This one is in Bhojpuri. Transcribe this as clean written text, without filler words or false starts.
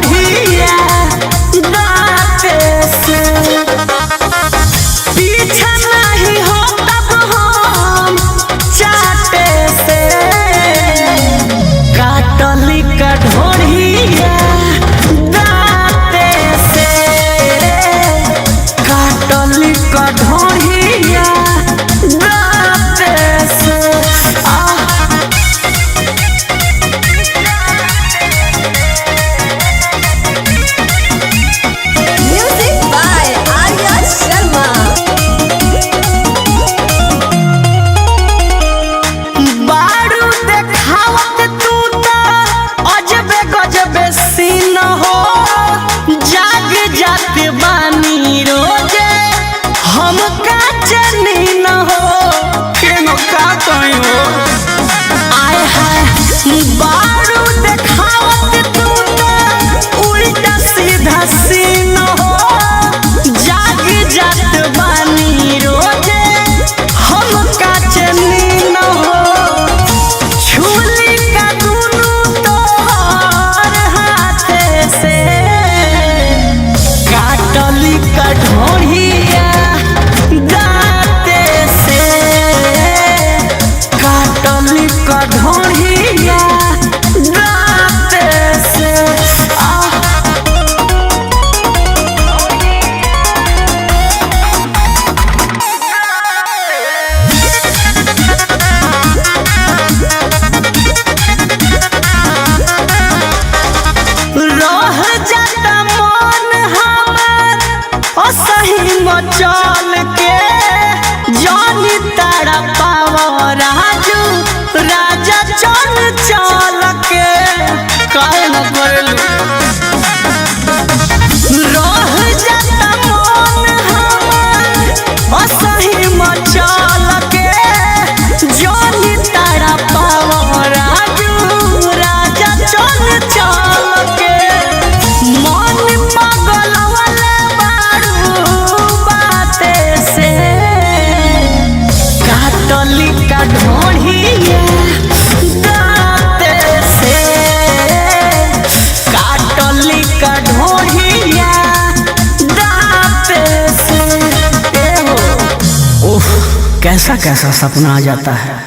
ढोढ़िया दाते से। पीछा नहीं हो तब हम चाटे से, काटली का ढोढ़िया दाते से, काटली का ढोढ़िया दाते से। Music by Arya Sharma. बारू देखावत तू तो अजबे गजबे सीन हो, जाग जात बानी रोजे हम का चनी न हो, केनो का कहीं हो। आय हाय बारू देखावत तू तो उल्टा सीधा सीन हो, जाग जात बानी रोजे हम का चनी न हो। छुली का दुनू तोहर हाथे से, काटली का ढोढ़िया दाते से, काटली का ढोढ़िया दाते से। रह जाता मन हमार असही मचल के, जानी तारा पाव राजू राजा चल चल के, काहे न करलू। रह जाता मन हमार असही मचल के, जानी तारा पाव राजू राजा चल चल के। मन पागल वाले बारू बाते से, काटली का ढोढ़िया दाते से, काटली का ढोढ़िया दाते से। ए हो, ओह कैसा कैसा सपना आ जाता है।